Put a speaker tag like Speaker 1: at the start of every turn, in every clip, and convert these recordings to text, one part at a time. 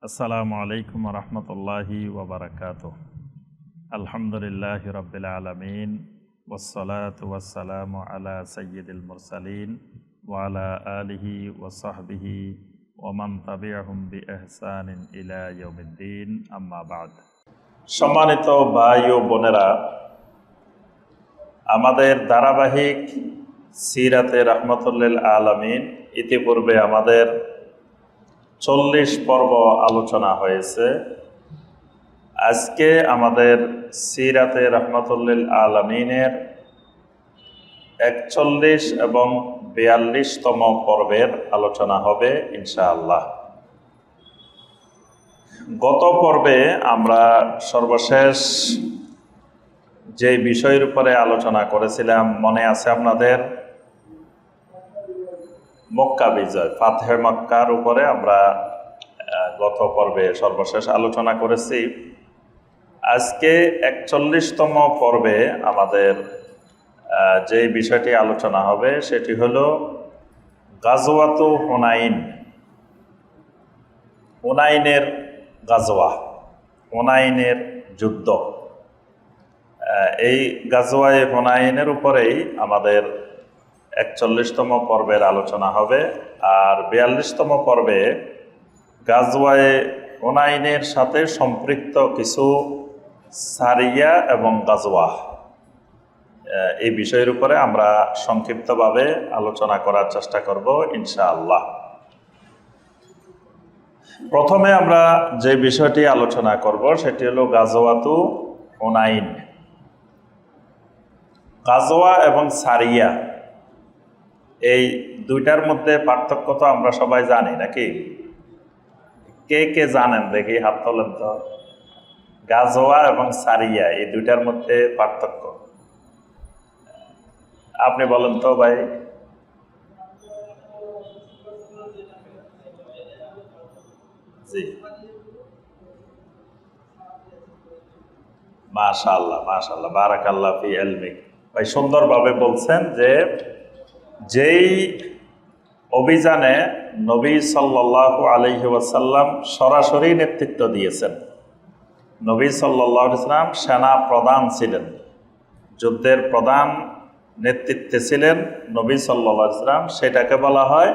Speaker 1: আসসালামু আলাইকুম রহমতুল্লাহি ওবরাকাতুহ। আলহামদুলিল্লাহি রাব্বিল আলামিন ওয়াসসালাতু ওয়াসসালামু আলা সাইয়্যিদিল মুরসালিন ওয়া আলা আলিহি ওয়া সাহবিহি ওয়া মান তাবিআহুম বিইহসানিন ইলা ইয়াউমিদ্দিন, আম্মা বা'দ। সম্মানিত ভাই ও বোনেরা, আমাদের ধারাবাহিক সিরাতে রাহমাতুল আলামিন ইতিপূর্বে আমাদের 40 পর্ব আলোচনা হয়েছে। আজকে আমাদের সিরাতে রাহমাতুল আলামিনের 41 এবং 42তম পর্বের আলোচনা হবে ইনশাআল্লাহ। গত পর্বে আমরা সর্বশেষ যে বিষয়ের উপরে আলোচনা করেছিলাম মনে আছে আপনাদের? মক্কা বিজয়, ফাতহে মক্কার উপরে আমরা গত পর্বে সর্বশেষ আলোচনা করেছি। আজকে 41তম পর্বে আমাদের যে বিষয়টি আলোচনা হবে সেটি হলো গাজওয়াতু হুনাইন। হুনাইনের গাজওয়া, হুনাইনের যুদ্ধ। এই গাজওয়ায়ে হুনাইনের উপরেই আমাদের 41তম পর্বের আলোচনা হবে। আর 42তম পর্বে গাজওয়ায়ে হুনাইনের সাথে সম্পৃক্ত কিছু সারিয়া এবং গাজওয়া, এই বিষয়ের উপরে আমরা সংক্ষিপ্তভাবে আলোচনা করার চেষ্টা করব ইনশাআল্লাহ। প্রথমে আমরা যে বিষয়টি আলোচনা করব সেটি হলো গাজওয়াতু হুনাইন। গাজওয়া এবং সারিয়া, এই দুইটার মধ্যে পার্থক্য তো আমরা সবাই জানি নাকি? কে কে জানেন দেখি হাত তোলেন তো। গাজওয়া এবং সারিয়া এই দুইটার মধ্যে পার্থক্য আপনি বলেন তো ভাই। জি, মাশাআল্লাহ মাশাআল্লাহ, বারাকাল্লাহ ফি ইলমিক। ভাই সুন্দরভাবে বলছেন যে যেই অভিযানে নবী সাল্লাল্লাহু আলাইহি ওয়াসাল্লাম সরাসরি নেতৃত্ব দিয়েছেন, নবী সাল্লাল্লাহু আলাইহি ওয়াসাল্লাম সেনা প্রধান ছিলেন, যুদ্ধের প্রধান নেতৃত্বে ছিলেন নবী সাল্লাল্লাহু আলাইহি ওয়াসাল্লাম, সেটাকে বলা হয়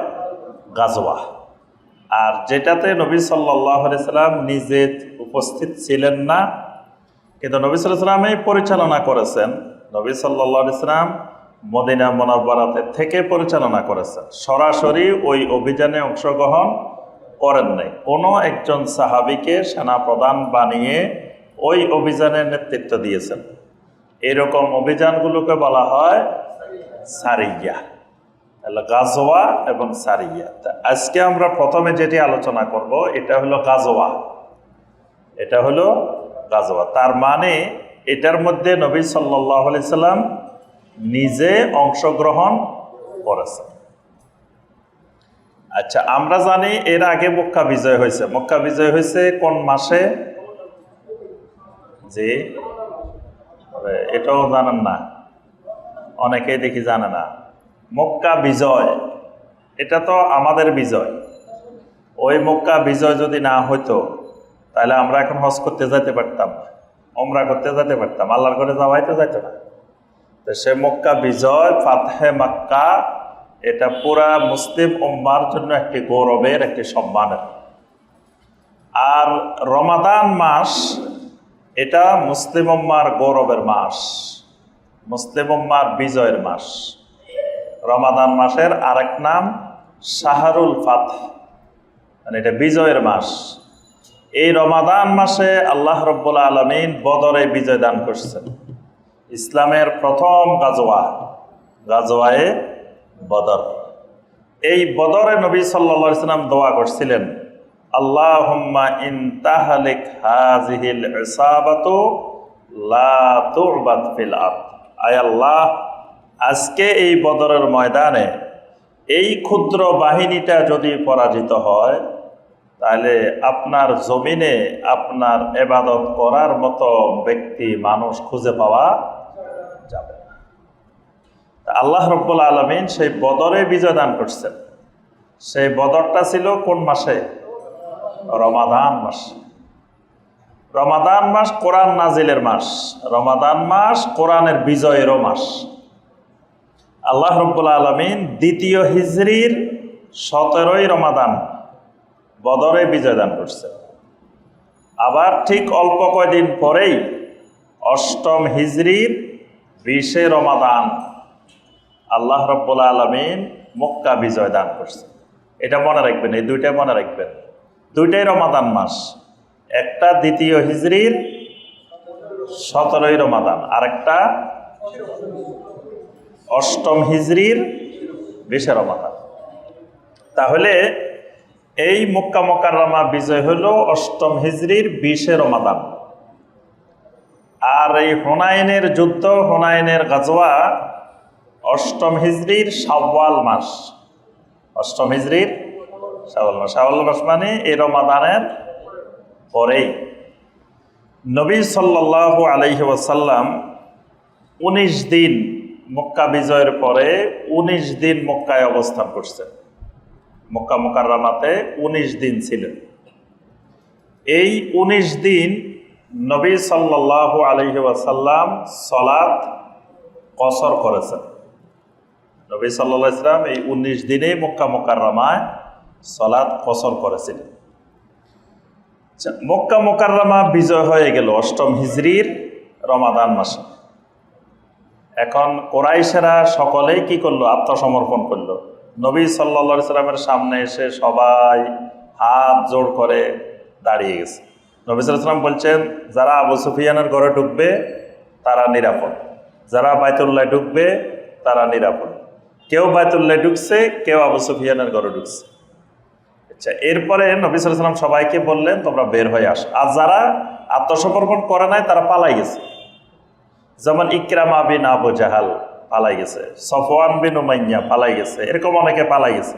Speaker 1: গাজওয়া। আর যেটাতে নবী সাল্লাল্লাহু আলাইহি ওয়াসাল্লাম নিজে উপস্থিত ছিলেন না, কিন্তু নবী সাল্লাল্লাহু আলাইহি ওয়াসাল্লামই পরিচালনা করেছেন। নবী সাল্লাল্লাহু আলাইহি ওয়াসাল্লাম মদিনা মুনাওয়ারাতে থেকে পরিচালনা করেছেন, সরাসরি ওই অভিযানে অংশগ্রহণ করেন নাই। কোনো একজন সাহাবীকে সেনাপ্রধান বানিয়ে ওই অভিযানের নেতৃত্ব দিয়েছেন। এরকম অভিযানগুলোকে বলা হয় সারিয়া, গাজওয়া এবং সারিয়া। আজকে আমরা প্রথমে যেটি আলোচনা করব এটা হলো গাজওয়া। এটা হলো গাজওয়া, তার মানে এটার মধ্যে নবী সাল্লাল্লাহু আলাইহি সাল্লাম নিজে অংশগ্রহণ করেছেন। আচ্ছা, আমরা জানি এর আগে মক্কা বিজয় হয়েছে। মক্কা বিজয় হয়েছে কোন মাসে? জি, এটাও জানেন না, অনেকেই দেখি জানে না। মক্কা বিজয় এটা তো আমাদের বিজয়। ওই মক্কা বিজয় যদি না হইতো তাহলে আমরা এখন হজ করতে যেতে পারতাম, ওমরা করতে যেতে পারতাম, আল্লাহর ঘরে যাওয়াই তো যাইতো না। তো সে মক্কা বিজয়, ফাতহে মক্কা, এটা পুরা মুসলিম উম্মার জন্য একটি গৌরবের, একটি সম্মানের। আর রমাদান মাস এটা মুসলিম উম্মার গৌরবের মাস, মুসলিম উম্মার বিজয়ের মাস। রমাদান মাসের আরেক নাম শাহরুল ফাতহ, মানে এটা বিজয়ের মাস। এই রমাদান মাসে আল্লাহ রাব্বুল আলামিন বদরে বিজয় দান করছেন। ইসলামের প্রথম গাজওয়া, গাজওয়ায়ে বদর। এই বদরে নবী সাল্লাল্লাহু আলাইহি ওয়াসাল্লাম দোয়া করছিলেন, আল্লাহুম্মা ইন তাহলিক হাযিহিল ইসাবাতু লা তু'বাদ ফিল আরদ। আয় আল্লাহ, আজকে এই বদরের ময়দানে এই ক্ষুদ্র বাহিনীটা যদি পরাজিত হয় তাহলে আপনার জমিনে আপনার ইবাদত করার মতো ব্যক্তি, মানুষ খুঁজে পাওয়া যাবে না। আল্লাহ রাব্বুল আলামিন সেই বদরে বিজয় দান করছেন। সেই বদরটা ছিল কোন মাসে? রমাদান মাস। রমাদান মাস কোরআন নাজিলের মাস, রমাদান মাস কোরআনের বিজয়েরও মাস। আল্লাহ রাব্বুল আলামিন দ্বিতীয় হিজরির 17ই রমাদান বদরে বিজয় দান করছে। আবার ঠিক অল্প কয়দিন পরেই 8ম হিজরির 20শে রমাদান আল্লাহ রাব্বুল আলামিন মক্কা বিজয় দান করছে। এটা মনে রাখবেন, এই দুইটা মনে রাখবেন, দুইটাই রমাদান মাস। একটা দ্বিতীয় হিজরির 17ই রমাদান, আর একটা 8ম হিজরির 20শে রমাদান। তাহলে এই মক্কা মুকাররমা বিজয় হলো 8ম হিজরির 20শে রমাদান। আর এই হুনাইনের যুদ্ধ, হুনাইনের গাজওয়া 8ম হিজরির শাওয়াল মাস। 8ম হিজরির শাওয়াল মাস, শাওয়াল মাস মানে এই রমাদানের পরেই। নবী সাল্লাল্লাহু আলাইহি ওয়াসাল্লাম 19 দিন মক্কা বিজয়ের পরে 19 দিন মক্কায় অবস্থান করছেন। মক্কা মুকাররমাতে 19 দিন ছিলেন। এই 19 দিন নবী সাল্লাল্লাহু আলাইহি ওয়াসাল্লাম সালাত কসর করেছেন। নবী সাল্লাল্লাহু আলাইহি ওয়াসাল্লাম এই 19 দিনে মক্কা মুকাররমায় সালাত কসর করেছিলেন। মক্কা মুকাররমা বিজয় হয়ে গেল 8ম হিজরির রমাদান মাসে। এখন কোরাইশেরা সকলেই কি করলো? আত্মসমর্পণ করলো। নবী সাল্লাল্লাহু আলাইহি সাল্লামের সামনে এসে সবাই হাত জোড় করে দাঁড়িয়ে গেছে। নবী সাল্লাল্লাহু আলাইহি সাল্লাম বলছেন, যারা আবু সুফিয়ানের ঘরে ঢুকবে তারা নিরাপদ, যারা বাইতুল্লাহ ঢুকবে তারা নিরাপদ। কেউ বাইতুল্লাহ ঢুকছে, কেউ আবু সুফিয়ানের ঘরে ঢুকছে। আচ্ছা, এরপরে নবী সাল্লাল্লাহু আলাইহি সাল্লাম সবাইকে বললেন, তোমরা বের হয়ে আসো। আর যারা আত্মসমর্পণ করে নাই তারা পালাই গেছে। যেমন ইকরামা বিন আবু জাহাল পালাই গেছে, সফওয়ান বিন উমাইয়া পালাই গেছে, এরকম অনেকে পালাই গেছে।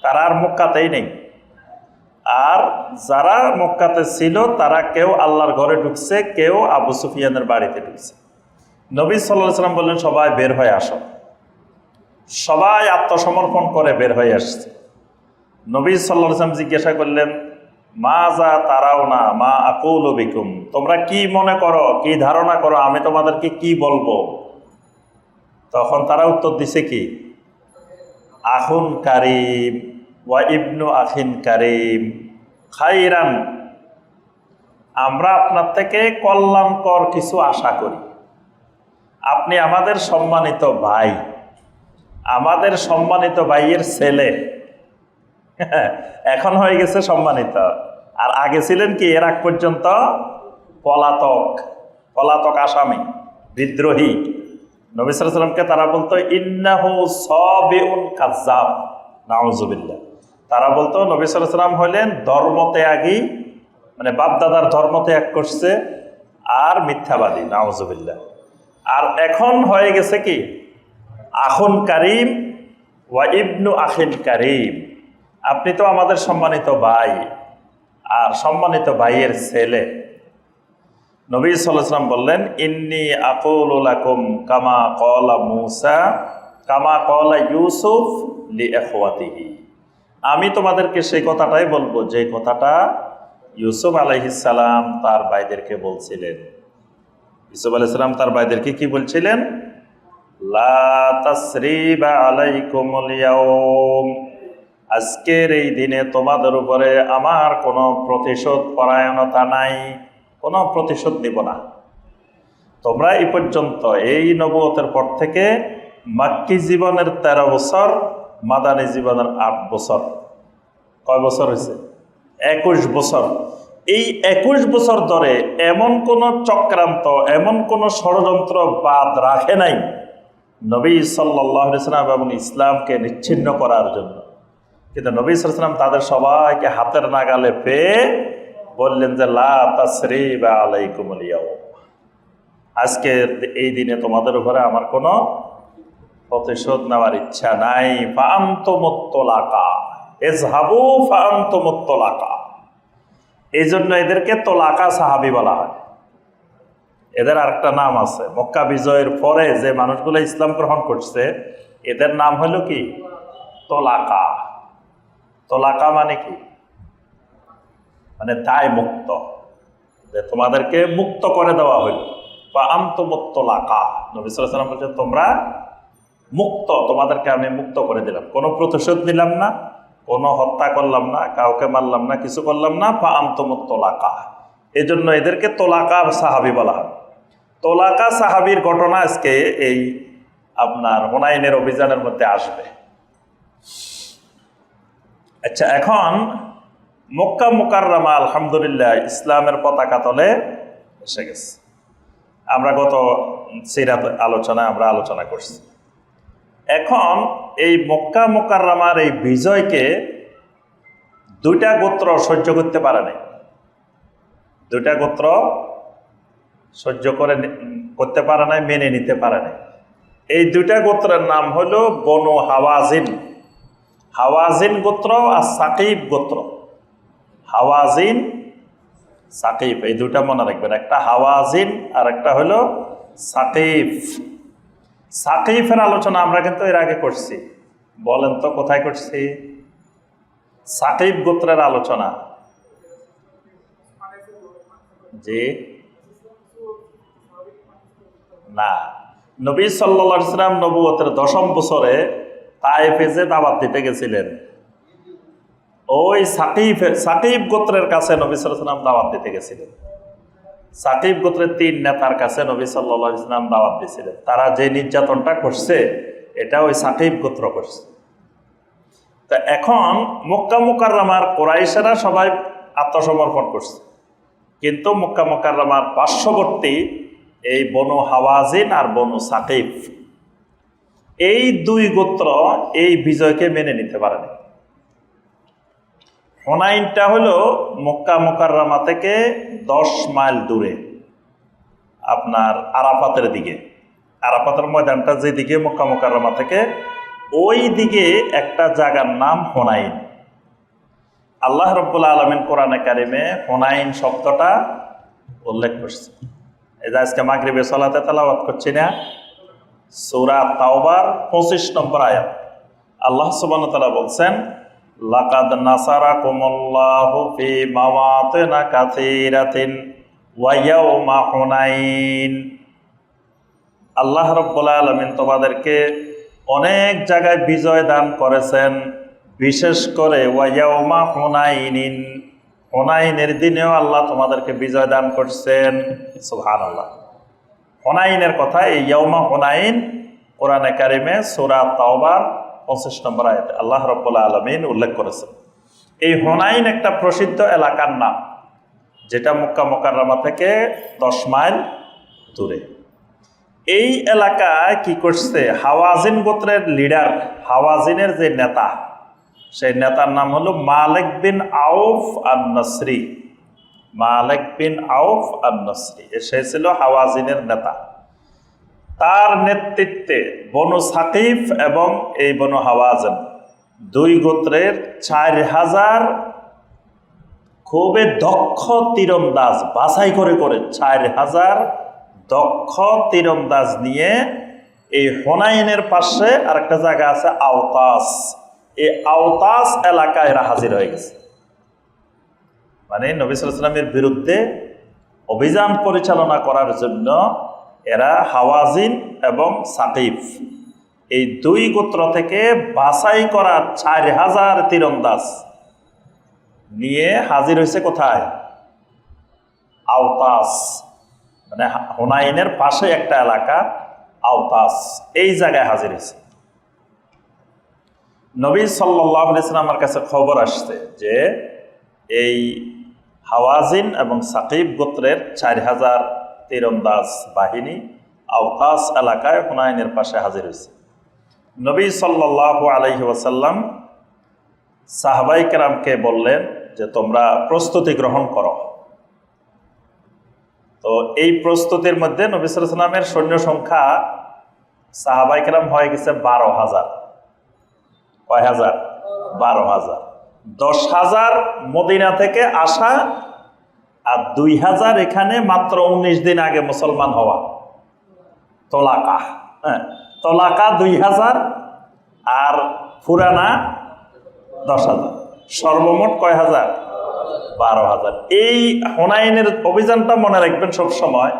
Speaker 1: তারা আর মক্কাতেই নেই। আর যারা মক্কাতে ছিল তারা কেউ আল্লাহর ঘরে ঢুকছে, কেউ আবু সুফিয়ানের বাড়িতে ঢুকছে। নবী সাল্লাল্লাহু আলাইহি সাল্লাম বললেন, সবাই বের হয়ে আসো। সবাই আত্মসমর্পণ করে বের হয়ে আসছে। নবী সাল্লাল্লাহু আলাইহি সাল্লাম জিজ্ঞাসা করলেন, মা যা তারাও না মা আকুলু বিকুম, তোমরা কি মনে করো, কি ধারণা করো, আমি তোমাদেরকে কি বলবো? তখন তারা উত্তর দিছে কি? আখুন কারিম ওয়া ইবনু আখিন কারিম খাইরান, আমরা আপনার থেকে কল্যাণকর কিছু আশা করি। আপনি আমাদের সম্মানিত ভাই, আমাদের সম্মানিত ভাইয়ের ছেলে, এখন হয়ে গেছে সম্মানিত। আর আগে ছিলেন কি? এর আগ পর্যন্ত পলাতক আসামি, বিদ্রোহী। নবী সাল্লাল্লাহু আলাইহি সাল্লামকে তারা বলতো ইন্নাহু সাবিউন কাজ্জাব, নাউযুবিল্লাহ। তারা বলতো নবী সাল্লাল্লাহু আলাইহি সাল্লাম হলেন ধর্মত্যাগী, মানে বাপদাদার ধর্ম ত্যাগ করছে আর মিথ্যাবাদী, নাউযুবিল্লাহ। আর এখন হয়ে গেছে কি? আখুন কারিম ওয়া ইবনু আখিন কারিম, আপনি তো আমাদের সম্মানিত ভাই আর সম্মানিত ভাইয়ের ছেলে। নবী সাল্লাল্লাহু আলাইহি ওয়াসাল্লাম বললেন, ইন্নী আকুলু লাকুম কামা ক্বালা মূসা কামা ক্বালা ইউসুফ লিইখওয়াতিহি, আমি তোমাদেরকে সেই কথাটাই বলবো যে কথাটা ইউসুফ আলাইহিস সালাম তার ভাইদেরকে বলছিলেন। ইউসুফ আলাইহিস সালাম তার ভাইদেরকে কি বলছিলেন? লা তাসরিবা আলাইকুমুল ইয়াউম, আজকের এই দিনে তোমাদের উপরে আমার কোনো প্রতিশোধ পরায়ণতা নাই, কোনো প্রতিশোধ নিব না। তোমরা এই পর্যন্ত এই নবুয়তের পর থেকে মাক্কি জীবনের 13 বছর, মাদানী জীবনের 8 বছর, কয় বছর হয়েছে? 21 বছর। এই 21 বছর ধরে এমন কোনো চক্রান্ত, এমন কোনো ষড়যন্ত্র বাদ রাখে নাই নবী সাল্লাল্লাহু আলাইহি ওয়াসাল্লাম এবং ইসলামকে নিচ্ছিন্ন করার জন্য। কিন্তু নবী সাল্লাল্লাহু আলাইহি ওয়াসাল্লাম তাদের সবাইকে হাতের নাগালে পেয়ে বললেন যে লা তাসরিবা আলাইকুমুল ইয়াউম, আজকে এই দিনে তোমাদের উপরে আমার কোনো প্রতিশোধ নেওয়ার ইচ্ছা নাই। ফাআনতুমুত তুলাকা, ইযহাবু ফাআনতুমুত তুলাকা, এই জন্য এদেরকে তোলাকা সাহাবী বলা হয়। এদের আরেকটা নাম আছে, মক্কা বিজয়ের পরে যে মানুষগুলো ইসলাম গ্রহণ করছে এদের নাম হলো কি? তোলাকা। তোলাকা মানে কি? মানে দায় মুক্ত, যে তোমাদেরকে মুক্ত করে দেওয়া হইল। বা আন্তমুত্তলাকা, নবী সাল্লাল্লাহু আলাইহি ওয়াসাল্লাম বলছেন তোমরা মুক্ত, তোমাদেরকে আমি মুক্ত করে দিলাম, কোনো প্রতিশোধ নিলাম না, কোনো হত্যা করলাম না, কাউকে মারলাম না, কিছু করলাম না। বা আন্তমুত্তলাকা, এই জন্য এদেরকে তোলাকা সাহাবি বলা হয়। তোলাকা সাহাবির ঘটনা আজকে এই আপনার হুনাইনের অভিযানের মধ্যে আসবে। আচ্ছা, এখন মক্কা মুকাররমা আলহামদুলিল্লাহ ইসলামের পতাকা তলে এসে গেছে। আমরা গত সিরাত আলোচনায় আমরা আলোচনা করছি। এখন এই মক্কা মুকাররমার এই বিজয়কে দুইটা গোত্র সহ্য করতে পারে নাই। দুইটা গোত্র সহ্য করতে পারে নাই, মেনে নিতে পারে নাই। এই দুইটা গোত্রের নাম হলো বনু হাওয়াজিন। হাওয়াজিন গোত্র আর সাকিব গোত্র। হাওয়াজিন, সাকিব, এই দুটা মনে রাখবেন, একটা হাওয়াজিন আর একটা হলো সাকিব। সাকিফের আলোচনা আমরা কিন্তু এর আগে করছি। বলেন তো কোথায় করছি? সাকিব গোত্রের আলোচনা। জি না, নবী সাল্লাল্লাহু আলাইহি ওয়াসাল্লাম নবুয়তের 10ম বছরে তায়েফে যে দাওয়াত দিতে গেছিলেন, ওই সাকিব গোত্রের কাছে নবী সাল্লাল্লাহু আলাইহি ওয়াসাল্লাম দাওয়াত দিতে গেছিলেন। সাকিব গোত্রের 3 নেতার কাছে নবী সাল্লাল্লাহু আলাইহি ওয়াসাল্লাম দাওয়াত দিয়েছিলেন। তারা যে নির্যাতনটা করছে এটা ওই সাকিব গোত্র করছে। তা এখন মক্কা মুকাররমার কুরাইশেরা সবাই আত্মসমর্পণ করছে, কিন্তু মক্কা মুকাররমার পার্শ্ববর্তী এই বনু হাওয়াজিন আর বনু সাকিব, এই দুই গোত্র এই বিজয়কে মেনে নিতে পারেনি। হুনাইনটা হলো মক্কা মুকাররমা থেকে 10 মাইল দূরে, আপনার আরাফাতের দিকে। আরাফাতের ময়দানটা যেদিকে মক্কা মুকাররমা থেকে, ওই দিকে একটা জায়গার নাম হুনাইন। আল্লাহ রাব্বুল আলামিন কোরআনে কারিমে হুনাইন শব্দটা উল্লেখ করছে। এই যে আজকে মাগরিবের সালাতে তেলাওয়াত করছি না, সূরা তাওবার 25 নম্বর আয়াত, আল্লাহ সুবহানাহু ওয়া তাআলা বলছেন, লাকাদ নাসারাকুমুল্লাহু ফি মাওয়াতিনা কাসীরাতিন ওয়া ইয়াউমা হুনাইন। আল্লাহ রাব্বুল আলামিন তোমাদেরকে অনেক জায়গায় বিজয় দান করেছেন, বিশেষ করে ওয়া ইয়াউমা হুনাইনিন, হুনাইনের দিনেও আল্লাহ তোমাদেরকে বিজয় দান করছেন। সুবহানাল্লাহ। হুনাইনের কথা, এই ইয়াউমা হুনাইন কোরআনে কারিমে সূরা তাওবার 25 নম্বর আয়াতে আল্লাহ রাব্বুল আলামিন উল্লেখ করেছেন। এই হুনাইন একটা প্রসিদ্ধ এলাকার নাম, যেটা মক্কা মুকাররমা থেকে 10 মাইল দূরে। এই এলাকায় কি করছে, হাওয়াজিন গোত্রের লিডার, হাওয়াজিনের যে নেতা, সেই নেতার নাম হলো মালিক বিন আউফ আন-নাসরি। মালিক বিন আউফ আন-নাসরি, সে ছিল হাওয়াজিনের নেতা। তার নেতৃত্বে বনু সাকিফ এবং এই বনু হাওয়াজিন দুই গোত্রের 4000 খুবই দক্ষ তীরন্দাজ, বাছাই করে 4000 দক্ষ তীরন্দাজ নিয়ে এই হুনাইনের পাশে আরেকটা জায়গা আছে আওতাস, এই আওতাস এলাকায় এরা হাজির হয়ে গেছে। মানে নবী সাল্লাল্লাহু আলাইহি ওয়াসাল্লামের বিরুদ্ধে অভিযান পরিচালনা করার জন্য এরা হাওয়াজিন এবং সাকিফ, এই দুই গোত্র থেকে বাছাই করা 4000 তীরন্দাজ নিয়ে হাজির হয়েছে কোথায়? আওতাস, মানে হুনাইনের পাশে একটা এলাকা আওতাস, এই জায়গায় হাজির হয়েছে। নবী সাল্লাল্লাহু আলাইহি ওয়াসাল্লামের কাছে খবর আসছে যে এই হাওয়াজিন এবং সাকিব গোত্রের 4000 তীরন্দাজ বাহিনী আওতাস এলাকায় হুনাইনের পাশে হাজির হয়েছে। নবী সাল্লাল্লাহু আলাইহি ওয়াসাল্লাম সাহাবায়ে কেরামকে বললেন যে তোমরা প্রস্তুতি গ্রহণ করো। তো এই প্রস্তুতির মধ্যে নবী সাল্লাল্লাহু আলাইহি ওয়াসাল্লামের সৈন্য সংখ্যা সাহাবায়ে কেরাম হয়ে গেছে 12,000। কয় হাজার? 12,000। 10,000 মদিনা থেকে আসা আর 2,000 এখানে মাত্র 19 দিন আগে মুসলমান হওয়া, তোলাকা। হ্যাঁ, তোলাকা 2,000 আর পুরানা 10,000, সর্বমোট কয় হাজার? 12,000। এই হুনাইনের অভিযানটা মনে রাখবেন সব সময়,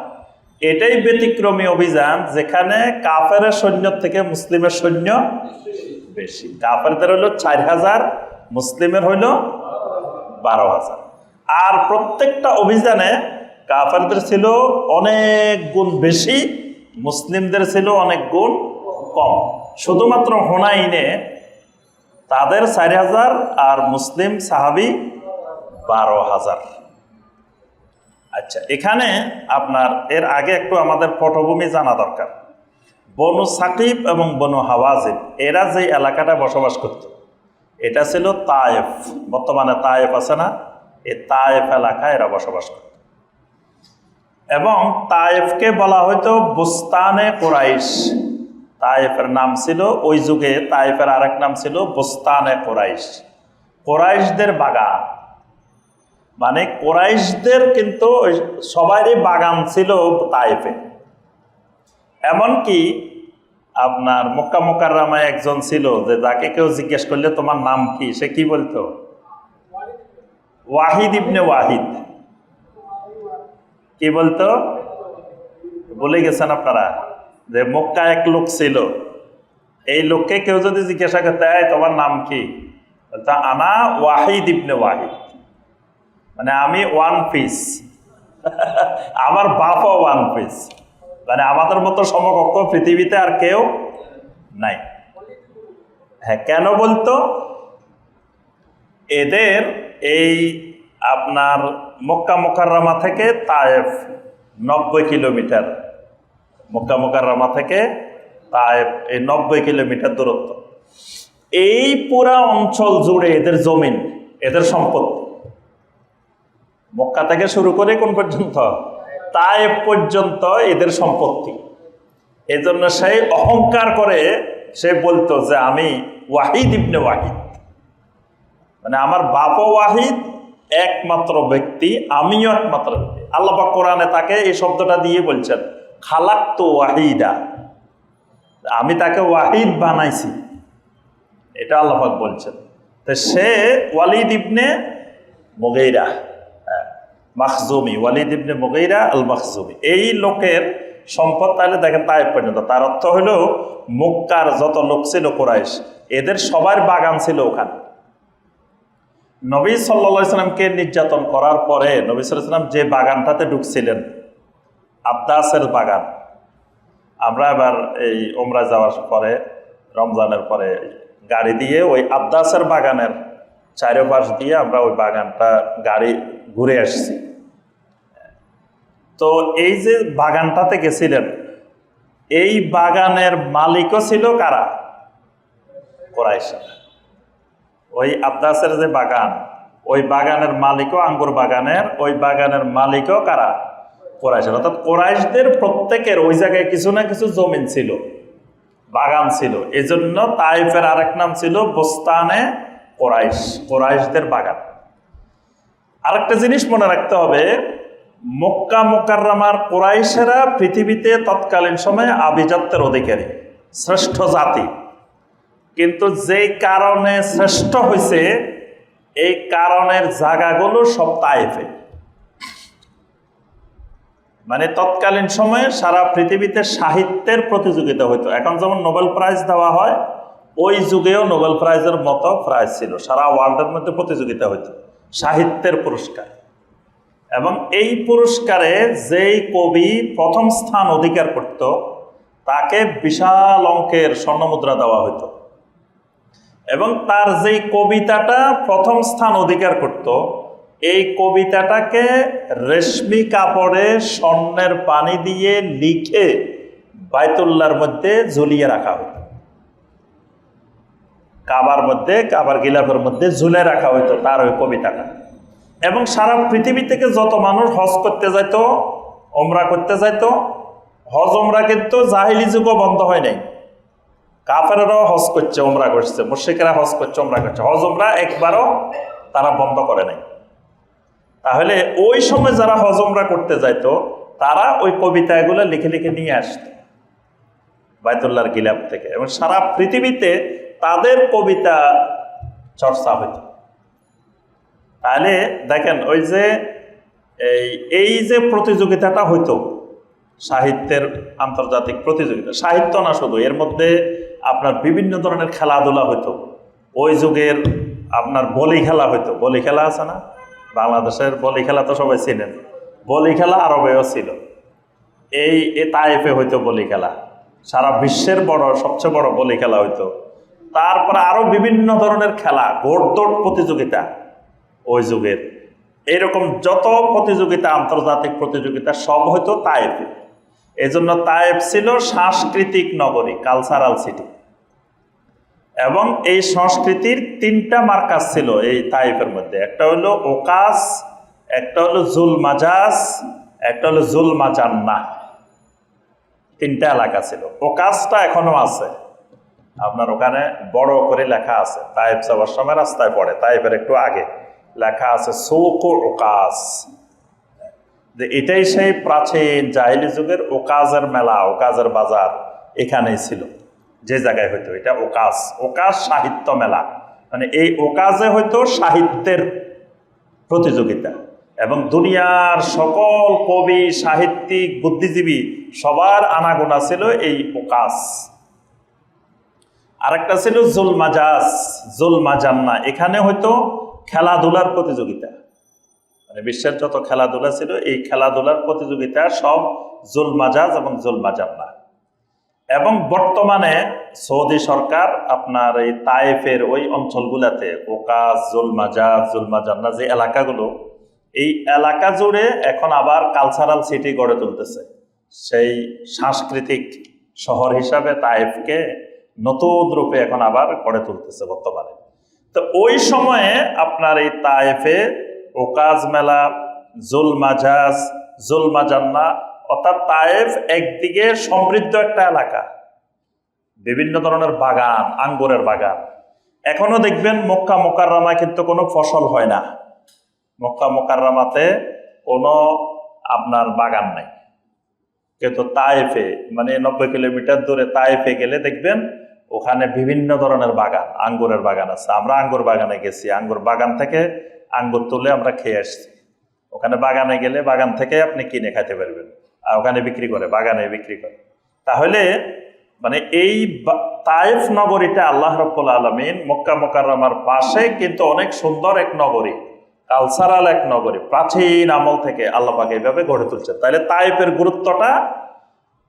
Speaker 1: এটাই ব্যতিক্রমী অভিযান যেখানে কাফেরের সৈন্য থেকে মুসলিমের সৈন্য বেশি। কাফেরদের হইল 4,000, মুসলিমের হইল 12,000। আর প্রত্যেকটা অভিযানে কাফেরদের ছিল অনেক গুণ বেশি, মুসলিমদের ছিল অনেক গুণ কম। শুধুমাত্র হুনাইনে তাদের 4,000 আর মুসলিম সাহাবি 12,000। আচ্ছা, এখানে আপনার এর আগে একটু আমাদের পটভূমি জানা দরকার। বনু সাকিব এবং বনু হাওয়াজিন এরা যে এলাকাটা বসবাস করত, এটা ছিল তায়েফ। বর্তমানে তায়েফ আছে না, এই তায়েফ এলাকায় এরা বসবাস করত। এবং তায়েফকে বলা হয়তো বুস্তানে কোরাইশ। তায়েফের নাম ছিল ওই যুগে, তায়েফের আরেক নাম ছিল বুস্তানে কোরাইশ, কোরাইশদের বাগান। মানে কোরাইশদের কিন্তু সবারই বাগান ছিল তায়েফে। এমনকি আপনার মক্কা মুকাররমায় একজন ছিল যে যাকে কেউ জিজ্ঞেস করলে তোমার নাম কি, সে কি বলতো? ওয়াহিদ ইবনে ওয়াহিদ। কি বলতো? বলে গেছেন আপনারা যে মক্কা এক লোক ছিল, এই লোককে কেউ যদি জিজ্ঞাসা করতে হয় তোমার নাম কি, বলতো আনা ওয়াহিদ ইবনে ওয়াহিদ, মানে আমি ওয়ান পিস, আমার বাপও ওয়ান পিস, মানে আমাদের মতো সমকক্ষ পৃথিবীতে আর কেউ নাই। হ্যাঁ, কেন বলতো? এদের এই আপনার মক্কা মুকাররমা থেকে তায়েফ 90 কিলোমিটার, মক্কা মুকাররমা থেকে তায়েফ এই 90 কিলোমিটার দূরত্ব। এই পুরা অঞ্চল জুড়ে এদের জমিন, এদের সম্পত্তি। মক্কা থেকে শুরু করে কোন পর্যন্ত? তায়েফ পর্যন্ত এদের সম্পত্তি। এই জন্য সেই অহংকার করে সে বলতো যে আমি ওয়াহিদ ইবনে ওয়াহিদ, মানে আমার বাপও ওয়াহিদ, একমাত্র ব্যক্তি, আমিও একমাত্র ব্যক্তি। আল্লাহ পাক কোরআনে তাকে এই শব্দটা দিয়ে বলছেন খালাকতু ওয়াহিদা, আমি তাকে ওয়াহিদ বানাইছি, এটা আল্লাহ পাক বলছেন। তো সে ওয়ালিদ ইবনে মুগীরা মাখজুমি, ওয়ালিদ ইবনে মুগীরা আল মাখজুমি, এই লোকের সম্পদ। তাহলে দেখেন তায়েফ পর্যন্ত, তার অর্থ হলো মক্কার যত লোক ছিল কোরাইশ, এদের সবার বাগান ছিল ওখানে। নবী সাল্লাল্লাহু আলাইহি সাল্লামকে নির্যাতন করার পরে নবী সাল্লাল্লাহু আলাইহি সাল্লাম যে বাগানটাতে ঢুকছিলেন, আব্দাসের বাগান, আমরা এবার এই ওমরা যাওয়ার পরে রমজানের পরে গাড়ি দিয়ে ওই আব্দাসের বাগানের চারপাশ দিয়ে আমরা ওই বাগানটা গাড়ি ঘুরে আসছি। তো এই যে বাগানটাতে গেছিলেন, এই বাগানের মালিকও ছিল কারা? কোরাইশ। ওই আব্দাসের যে বাগান, ওই বাগানের মালিকও, আঙ্গুর বাগানের ওই বাগানের মালিকও কারা? কোরাইশ। অর্থাৎ কোরাইশদের প্রত্যেকের ওই জায়গায় কিছু না কিছু জমিন ছিল, বাগান ছিল। এজন্য তায়েফের আরেক নাম ছিল বুস্তানে কোরাইশ, কোরাইশদের বাগান। আরেকটা জিনিস মনে রাখতে হবে, মক্কা মুকাররমার কোরাইশেরা পৃথিবীতে তৎকালীন সময়ে আভিজাত্যের অধিকারী, শ্রেষ্ঠ জাতি। কিন্তু যেই কারণে শ্রেষ্ঠ হয়েছে, এই কারণের জায়গাগুলো সব তায়েফে। মানে তৎকালীন সময়ে সারা পৃথিবীতে সাহিত্যের প্রতিযোগিতা হইতো। এখন যেমন নোবেল প্রাইজ দেওয়া হয়, ওই যুগেও নোবেল প্রাইজের মতো প্রাইজ ছিল, সারা ওয়ার্ল্ডের মধ্যে প্রতিযোগিতা হইতো, সাহিত্যের পুরস্কার। এবং এই পুরস্কারে যেই কবি প্রথম স্থান অধিকার করত, তাকে বিশাল অঙ্কের স্বর্ণমুদ্রা দেওয়া হতো। এবং তার যেই কবিতাটা প্রথম স্থান অধিকার করত, এই কবিতাটাকে রেশমি কাপড়ে স্বর্ণের পানি দিয়ে লিখে বাইতুল্লাহর মধ্যে ঝুলিয়ে রাখা হতো, কাবার মধ্যে, কাবার গিলাফের মধ্যে ঝুলে রাখা হতো তার ওই কবিতাটা। এবং সারা পৃথিবী থেকে যত মানুষ হজ করতে যাইত, ওমরা করতে যাইত, হজ ওমরা কিন্তু জাহিলি যুগও বন্ধ হয় নাই। কাফেররাও হজ করছে, ওমরা করছে, মুশরিকরা হজ করছে, ওমরা করছে, হজ ওমরা একবারও তারা বন্ধ করে নাই। তাহলে ওই সময় যারা হজ ওমরা করতে যাইতো, তারা ওই কবিতাগুলো লিখে লিখে নিয়ে আসত বাইতুল্লাহর গিলাফ থেকে, এবং সারা পৃথিবীতে তাদের কবিতা চর্চা হইত। তাহলে দেখেন ওই যে এই যে প্রতিযোগিতাটা হইতো, সাহিত্যের আন্তর্জাতিক প্রতিযোগিতা, সাহিত্য না শুধু, এর মধ্যে আপনার বিভিন্ন ধরনের খেলাধুলা হইতো। ওই যুগের আপনার বলি খেলা হইতো, বলি খেলা আছে না, বাংলাদেশের বলি খেলা তো সবাই চিনেন, বলি খেলা আরবেও ছিল। এই তায়েফে হইতো বলি খেলা, সারা বিশ্বের সবচেয়ে বড় বলি খেলা হইতো। তারপরে আরো বিভিন্ন ধরনের খেলা, ঘোড়দৌড় প্রতিযোগিতা ওই যুগের, এইরকম যত প্রতিযোগিতা, আন্তর্জাতিক প্রতিযোগিতা সব হইতো তায়েফে। এই জন্য তায়েফ ছিল সাংস্কৃতিক নগরী, কালচারাল সিটি। এবং এই সংস্কৃতির 3টা মার্কাজ ছিল এই তায়েফের মধ্যে। একটা হলো ওকাস, একটা হলো জুল মাজাজ, একটা হলো জুল মাজান্না। 3টা এলাকা ছিল। ওকাসটা এখনো আছে, আপনার ওখানে বড় করে লেখা আছে, তায়েফ যাওয়ার সময় রাস্তায় পড়ে, তায়েফের একটু আগে লেখা আছে সৌক ওকাস। যে এটাই সেই প্রাচীন জাহিলি যুগের ওকাজের মেলা, ওকাজের বাজার এখানেই ছিল, যে জায়গায় হইতো এটা ওকাস। ওকাস সাহিত্য মেলা, মানে এই ওকাজে হইতো সাহিত্যের প্রতিযোগিতা, এবং দুনিয়ার সকল কবি, সাহিত্যিক, বুদ্ধিজীবী সবার আনাগোনা ছিল এই ওকাস। আরেকটা ছিল জুল মাজাজ, জুল মাজান্না, এখানে হয়তো খেলাধুলার প্রতিযোগিতা, মানে বিশ্বের যত খেলাধুলা ছিল এই খেলাধুলার প্রতিযোগিতা সব জুল মাজাজ এবং জুল মাজান্না। এবং বর্তমানে সৌদি সরকার আপনার এই তায়েফের ওই অঞ্চলগুলোতে ওকাস, জুল মাজাজ, জুল মাজান্না যে এলাকাগুলো, এই এলাকা জুড়ে এখন আবার কালচারাল সিটি গড়ে তুলতেছে। সেই সাংস্কৃতিক শহর হিসাবে তায়েফকে নতুন রূপে এখন আবার গড়ে তুলতেছে বর্তমানে। তো ওই সময়ে আপনার এই তায়েফে ওকাজ মেলা, জুল মাজাজ, জুল মাজান্না, অর্থাৎ তায়েফ একদিকে সমৃদ্ধ একটা এলাকা, বিভিন্ন ধরনের বাগান, আঙ্গুরের বাগান। এখনো দেখবেন মক্কা মোকাররমায় কিন্তু কোনো ফসল হয় না, মক্কা মোকাররমাতে কোনো আপনার বাগান নাই। কিন্তু তায়েফে, মানে 90 কিলোমিটার দূরে তায়েফে গেলে দেখবেন ওখানে বিভিন্ন ধরনের বাগান, আঙ্গুরের বাগান আছে। আমরা আঙ্গুর বাগানে গেছি, আঙ্গুর বাগান থেকে আঙ্গুর তুলে আমরা খেয়ে আসছি। ওখানে বাগানে গেলে বাগান থেকে আপনি কিনে খাইতে পারবেন, আর ওখানে বিক্রি করে, বাগানে বিক্রি করে। তাহলে মানে এই তায়েফ নগরীটা আল্লাহ রাব্বুল আলামিন মক্কা মুকাররমার পাশে কিন্তু অনেক সুন্দর এক নগরী, কালচারাল এক নগরী, প্রাচীন আমল থেকে আল্লাহ পাক এইভাবে গড়ে তুলছে। তাহলে তায়েফের গুরুত্বটা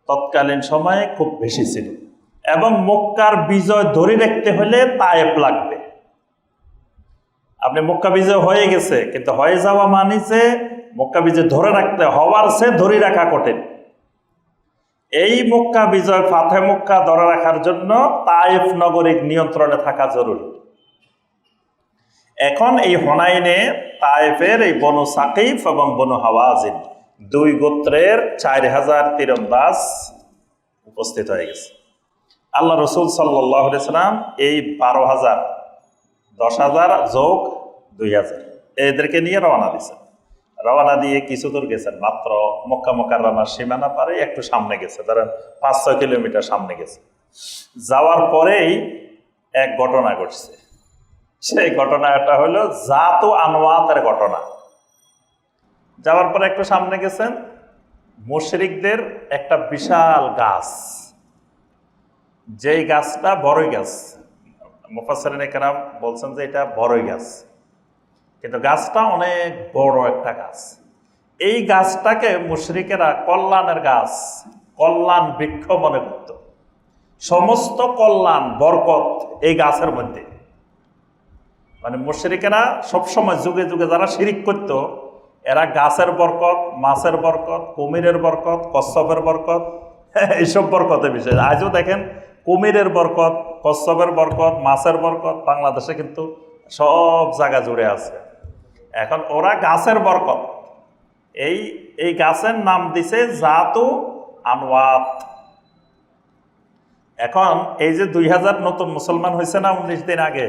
Speaker 1: তৎকালীন সময়ে খুব বেশি ছিল। এবং মক্কার বিজয় ধরে রাখতে হলে তায়েফ লাগবে। আপনি মক্কা বিজয় হয়ে গেছে, কিন্তু হয়ে যাওয়া মানে যে মক্কা বিজয় ধরে রাখতে, হওয়ার সে ধরে রাখা কঠিন। এই মক্কা বিজয়, ফাতে মক্কা ধরে রাখার জন্য তায়েফ নগরীর নিয়ন্ত্রণে থাকা জরুরি। এখন এই হুনাইনে তায়েফের এই বনু সাকিফ এবং বনু হাওয়াজিন 2 গোত্রের 4000 তীরন্দাজ উপস্থিত হয়ে গেছে। আল্লাহ রসুল সাল্লাল্লাহু আলাইহি সাল্লাম এই 12,000, 10,000 যোগ 2,000 এদেরকে নিয়ে রওনা দিয়েছেন। রওনা দিয়ে কিছু দূর গেছেন, মাত্র মক্কা মুকাররমার সীমানা পারে একটু সামনে গেছে, ধরেন 5-6 কিলোমিটার সামনে গেছে। যাওয়ার পরেই এক ঘটনা ঘটছে। সেই ঘটনাটা হলো জাতু আনওয়াতের ঘটনা। যাওয়ার পরে একটু সামনে গেছেন, মুশরিকদের একটা বিশাল গাছ, যেই গাছটা বড়ই গাছ, মুফাসসিরিন কেরাম বলছেন যে এটা বড়ই গাছ, কিন্তু গাছটা অনেক বড় একটা গাছ। এই গাছটাকে মুশরিকেরা কল্যাণের গাছ, কল্যাণ বৃক্ষ মনে করত। সমস্ত কল্যাণ, বরকত এই গাছের মধ্যে। মানে মুশরিকেরা সবসময় যুগে যুগে যারা শিরিক করত, এরা গাছের বরকত, মাছের বরকত, কুমিরের বরকত, কচ্ছপের বরকত, এইসব বরকতের বিষয়। আজও দেখেন কুমিরের বরকত, কচ্ছপের বরকত, মাছের বরকত বাংলাদেশে কিন্তু সব জায়গা জুড়ে আছে। এখন ওরা গাছের বরকত, এই গাছের নাম দিছে জাতু আনওয়াত। এখন এই যে 2000 নতুন মুসলমান হয়েছে না 19 দিন আগে,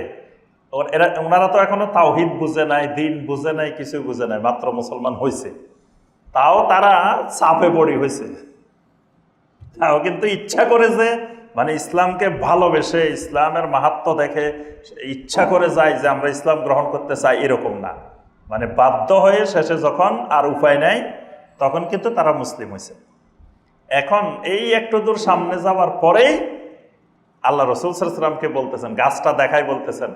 Speaker 1: ওনারা তো এখনো তাওহীদ বুঝে নাই, দিন বুঝে নাই, কিছু বুঝে নাই, মাত্র মুসলমান হয়েছে। তাও তারা চাপে পড়ি হয়েছে, তাও কিন্তু ইচ্ছা করে যে মানে ইসলামকে ভালোবেসে, ইসলামের মাহাত্ম্য দেখে ইচ্ছা করে যায় যে আমরা ইসলাম গ্রহণ করতে চাই, এরকম না। মানে বাধ্য হয়ে শেষে যখন আর উপায় নাই তখন কিন্তু তারা মুসলিম হয়েছে। এখন এই একটু দূর সামনে যাওয়ার পরেই আল্লাহ রাসূল সাল্লাল্লাহু আলাইহি ওয়াসাল্লামকে বলতেছেন, গাছটা দেখাই বলতেছেন,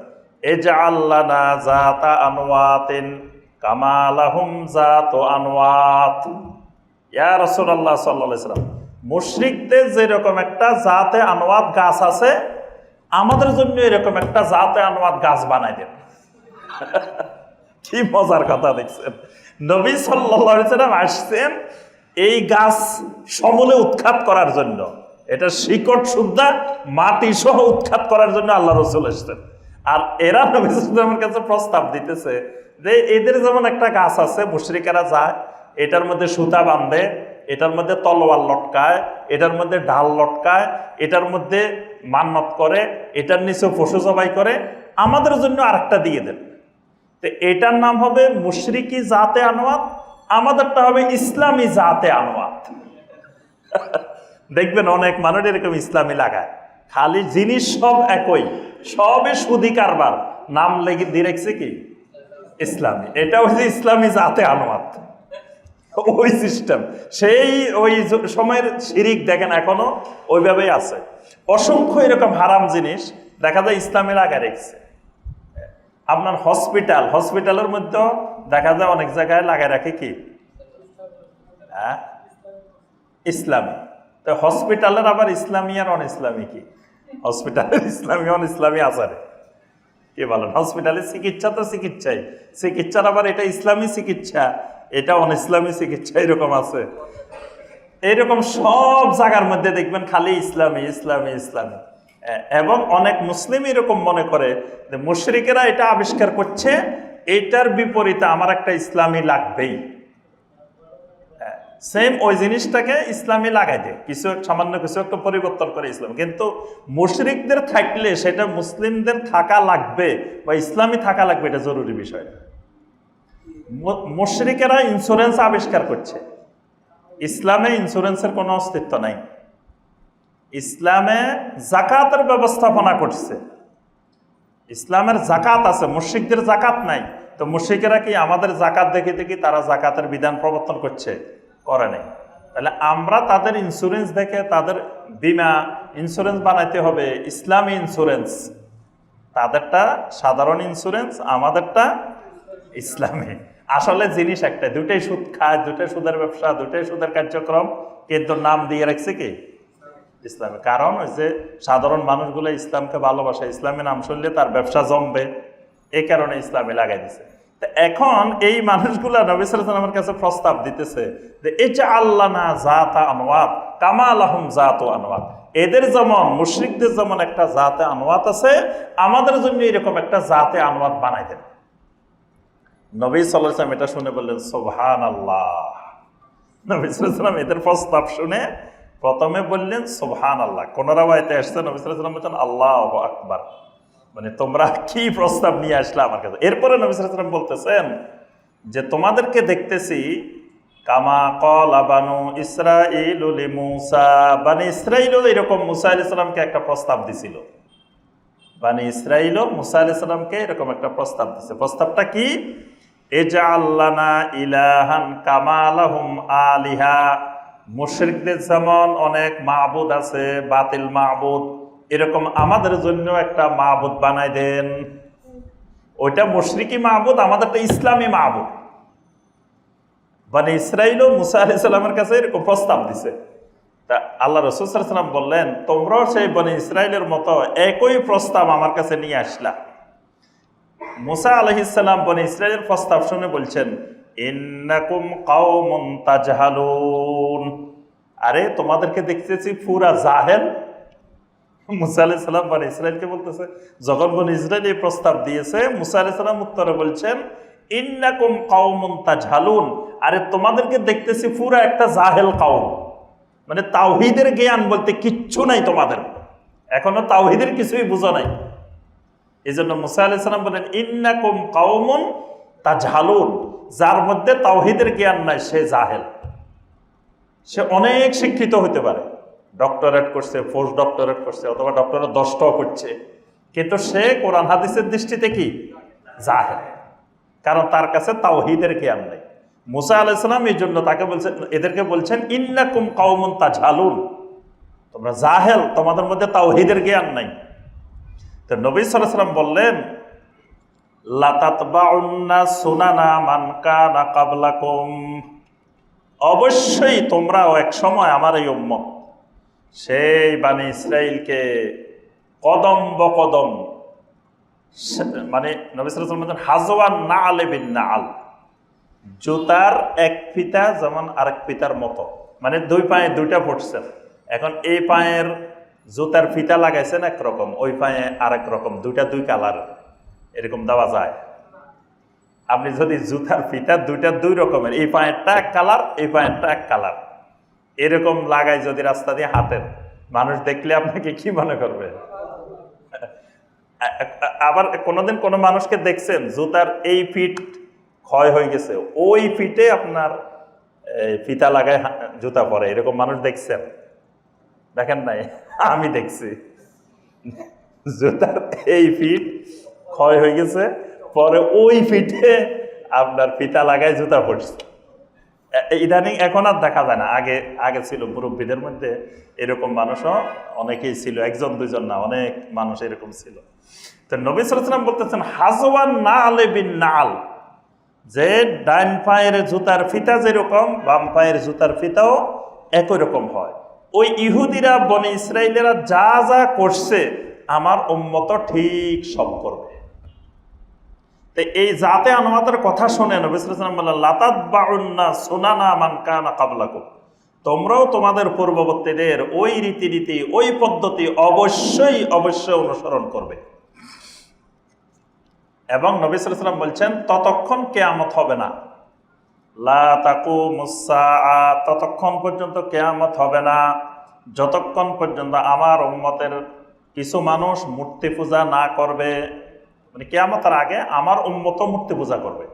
Speaker 1: এজআল লানা যাতা আনওয়াতিন কামা লাহুম যাতু আনওয়াত। ইয়া রাসূলুল্লাহ সাল্লাল্লাহু আলাইহি ওয়াসাল্লাম, মুশরিকদের যেরকম একটা জাতে আনওয়াত গাছ আছে, আমাদের জন্য এরকম একটা জাতে আনওয়াত গাছ বানাই দেন। কি মজার কথা দেখছেন, নবী সাল্লাল্লাহু আলাইহি ওয়াসাল্লাম আসছেন এই গাছ সমূলে উৎখাত করার জন্য, এটা শিকড় সুদ্ধা মাটি সহ উৎখাত করার জন্য আল্লাহ রাসূল আসছেন। আর এরা নবী সাল্লাল্লাহু আলাইহি ওয়াসাল্লামের কাছে প্রস্তাব দিতেছে যে এদের যেমন একটা গাছ আছে, মুশরিকেরা যায় এটার মধ্যে সুতা বাঁধে, এটার মধ্যে তলোয়ার লটকায়, এটার মধ্যে ঢাল লটকায়, এটার মধ্যে মান্নত করে, এটার নিচে পশু জবাই করে, আমাদের জন্য আরেকটা দিয়ে দেন। তো এটার নাম হবে মুশরিকি জাতে আনওয়াত, আমাদেরটা হবে ইসলামী জাতে আনওয়াত। দেখবেন অনেক মানুষ এরকম ইসলামী লাগায়, খালি জিনিস সব একই, সবে সুদি কারবার, নাম লেগে দিয়ে রাখছে কি ইসলামী। এটা হচ্ছে ইসলামী জাতে আনওয়াত, ওই সিস্টেম। সেই ওই সময়ের শিরিক দেখেন এখনো ওইভাবেই আছে। অসংখ্য এরকম হারাম জিনিস দেখা যায় ইসলামে লাগায় রেখেছে। আপনার হসপিটালের মধ্যেও দেখা যায় অনেক জায়গায় লাগায় রাখে কি হ্যাঁ ইসলামী। তো হসপিটালের আবার ইসলামী আর অন ইসলামী কি? হসপিটালের ইসলামী অন ইসলামী আচারে কি বলেন? হসপিটালের চিকিৎসা তো চিকিৎসাই, চিকিৎসার আবার এটা ইসলামী চিকিৎসা, এটা অন ইসলামী চিকিৎসা, এরকম আছে। এইরকম সব জায়গার মধ্যে দেখবেন খালি ইসলামী ইসলামী ইসলামী। এবং অনেক মুসলিম এরকম মনে করে যে মুশরিকেরা এটা আবিষ্কার করছে, এটার বিপরীতে আমার একটা ইসলামী লাগবেই। সেম ওই জিনিসটাকে ইসলামী লাগাই দেয়, কিছু সামান্য কিছু একটা পরিবর্তন করে ইসলাম। কিন্তু মুশরিকদের থাকলে সেটা মুসলিমদের থাকা লাগবে বা ইসলামী থাকা লাগবে, এটা জরুরি বিষয়। মুশরিকেরা ইন্স্যুরেন্স আবিষ্কার করছে, ইসলামে ইন্স্যুরেন্সের কোনো অস্তিত্ব নাই। ইসলামে জাকাতের ব্যবস্থাপনা করছে, ইসলামের জাকাত আছে, মুশরিকদের জাকাত নাই। তো মুশরিকেরা কি আমাদের জাকাত দেখে দেখে তারা জাকাতের বিধান প্রবর্তন করছে? করে নাই। তাহলে আমরা তাদের ইন্স্যুরেন্স দেখে তাদের বিমা ইন্স্যুরেন্স বানাইতে হবে ইসলামী ইন্স্যুরেন্স। তাদেরটা সাধারণ ইন্স্যুরেন্স, আমাদেরটা ইসলামী। আসলে জিনিস একটা, দুটাই সুদ খায়, দুটাই সুদের ব্যবসা, দুটাই সুদের কার্যক্রম, কিন্তু নাম দিয়ে রাখছে কি ইসলামী। কারণ ওই যে সাধারণ মানুষগুলো ইসলামকে ভালোবাসে, ইসলামী নাম শুনলে তার ব্যবসা জমবে, এই কারণে ইসলামী লাগাই দিছে। এখন এই মানুষগুলা নবী সাল্লাল্লাহু আলাইহি ওয়াসাল্লামের কাছে প্রস্তাব দিতেছে যে ইজআল লানা যাতা আনওয়াত কামা লাহুম যাতু আনওয়াত, এদের যেমন মুশরিকদের যেমন একটা জাতে আনওয়াত আছে, আমাদের জন্য এরকম একটা জাতে আনওয়াত বানাই দেন। নবী সাল্লাল্লাহু আলাইহি ওয়াসাল্লাম এটা শুনে বললেন সুবহানাল্লাহ। নবী সাল্লাল্লাহু আলাইহি ওয়াসাল্লাম এদের প্রস্তাব শুনে প্রথমে বললেন সুবহানাল্লাহ, কোন রাওয়ায়াতে আসছে নবী সাল্লাল্লাহু আলাইহি ওয়াসাল্লাম বলেন আল্লাহু আকবার, মানে তোমরা কি প্রস্তাব নিয়ে আসলে আমার কাছে। এরপরে নবী সাল্লাল্লাহু আলাইহি ওয়াসাল্লাম বলতেছেন যে তোমাদেরকে দেখতেছি কামা ক্বালা বানু ইসরাঈলু লিমূসা, বানি ইসরাঈলও এরকম মুসা আলাইহিস সালামকে একটা প্রস্তাব দিছিল। বানি ইসরাঈলও মুসা আলাইহিস সালামকে এরকম একটা প্রস্তাব দিছে। প্রস্তাবটা কি? ইজআল লানা ইলাহান কামা লাহুম আলিহা, মুশরিকদের যেমন অনেক মাবুদ আছে, বাতিল মাবুদ, এরকম আমাদের জন্য একটা মাবুদ বানাই দেন। ওইটা মুশরিকি মাবুদ, আমাদেরটা ইসলামী মাবুদ। বনি ইসরাঈলও মুসা আলাইহিস সালামের কাছে এরকম প্রস্তাব দিছে। তা আল্লাহ রাসূল সাল্লাল্লাহু আলাইহি ওয়াসাল্লাম বললেন তোমরাও সেই বনি ইসরাঈলের মতো একই প্রস্তাব আমার কাছে নিয়ে আসলা। মুসা আলাইহিস সালাম বনি ইসরাঈলের প্রস্তাব শুনে বলছেন ইন্নাকুম কাওমুন তাজহালুন, আরে তোমাদেরকে দেখতেছি পুরা জাহেল। মুসা আলাইহিস সালাম বনি ইসরাঈলকে বলতেছে, যখন বনি ইসরাঈল এই প্রস্তাব দিয়েছে, মুসা আলাইহিস সালাম উত্তরে বলছেন ইন্নাকুম কাওমুন তাজহালুন, আরে তোমাদেরকে দেখতেছি পুরা একটা জাহেল কওম, মানে তাওহীদের জ্ঞান বলতে কিচ্ছু নাই তোমাদের, এখনো তাওহীদের কিছুই বুঝো নাই। এই জন্য মুসা আলাইহিস সালাম বলেন ইন্নাকুম কাওমুন তাজহালুন, যার মধ্যে তাওহীদের জ্ঞান নাই সে জাহেল। সে অনেক শিক্ষিত হতে পারে, ডক্টরেট করছে, পোস্ট ডক্টরেট করছে, অথবা ডক্টরেট 10টাও করছে, কিন্তু সে কোরআন হাদিসের দৃষ্টিতে কি জাহেল। কারণ তার কাছে তাওহীদের জ্ঞান নেই। মুসা আলাইহিস সালাম এই জন্য তাকে বলছেন, এদেরকে বলছেন ইন্নাকুম কওমুন তাজহালুন, তোমরা জাহেল, তোমাদের মধ্যে তাওহীদের জ্ঞান নাই। তো নবী সাল্লাল্লাহু আলাইহি ওয়াসাল্লাম বললেন লাতাতবাউন্না সুনানা মান কানা ক্বাবলাকুম, অবশ্যই তোমরাও এক সময় আমার এই উম্মত সেই বানি ইসরাইলকে কদম বকদম, মানে নবী সাল্লাল্লাহু আলাইহি ওয়াসাল্লাম বলেন হাজওয়ান নাআল বিন নাআল, জুতার এক ফিতা যেমন আরেক ফিতার মতো, মানে দুই পায়ে দুইটা পড়ছেন, এখন এই পায়ের জুতার ফিতা লাগাইছেন একরকম, ওই পায়ে আরেক রকম, দুইটা দুই কালার, এরকম দেওয়া যায়? আপনি যদি জুতার ফিতা দুইটা দুই রকমের, এই পায়েরটা এক কালার, এই পায়েরটা এক কালার, এরকম লাগাই যদি রাস্তা দিয়ে হাঁটেন, মানুষ দেখলে আপনাকে কি মনে করবে? আবার কোনোদিন কোনো মানুষকে দেখছেন জুতার এই ফিট ক্ষয় হয়ে গেছে, ওই ফিটে আপনার ফিতা লাগায় জুতা পরে, এরকম মানুষ দেখছেন? দেখেন নাই? আমি দেখছি জুতার এই ফিট ক্ষয় হয়ে গেছে, পরে ওই ফিটে আপনার ফিতা লাগায় জুতা পড়ছে। ইদানিং এখন আর দেখা যায় না, আগে আগে ছিল, মুরব্বীদের মধ্যে এরকম মানুষও অনেকেই ছিল, একজন দুইজন না, অনেক মানুষ এরকম ছিল। তো নবী সাল্লাল্লাহু আলাইহি ওয়াসাল্লাম বলতেছেন হাজওয়ান নাআল বিন নাআল, যে ডান পায়ের জুতার ফিতা যেরকম বাম পায়ের জুতার ফিতাও একই রকম হয়। ওই ইহুদিরা বনি ইসরাইলেরা যা যা করছে আমার উম্মত ঠিক সব করবে। তো এই জাতে আনওয়াতের কথা শুনে নবী সাল্লাল্লাহু আলাইহি ওয়াসাল্লাম বললেন লাতাতবাউন্না সুনানা মান কানা ক্বাবলাকুম, তোমরাও তোমাদের পূর্ববর্তীদের ওই রীতিনীতি ওই পদ্ধতি অবশ্যই অবশ্যই অনুসরণ করবে। এবং নবী সাল্লাল্লাহু আলাইহি ওয়াসাল্লাম বলছেন ততক্ষণ কিয়ামত হবে না, লা তাকুমুস সাআ, ততক্ষণ পর্যন্ত কিয়ামত হবে না যতক্ষণ পর্যন্ত আমার উম্মতের কিছু মানুষ মূর্তি পূজা না করবে। মানে কিয়ামতের আগে আমার উম্মত মূর্তি পূজা করবে,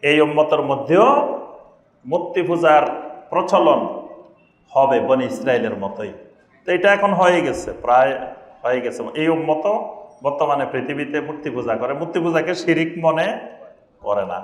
Speaker 1: এই উম্মতের মধ্যেও মূর্তি পূজার প্রচলন হবে বনি ইসরায়েলের মতোই। তো এটা এখন হয়ে গেছে, প্রায় হয়ে গেছে। এই উম্মত বর্তমানে পৃথিবীতে মূর্তি পূজা করে, মূর্তি পূজাকে শিরিক মনে করে না।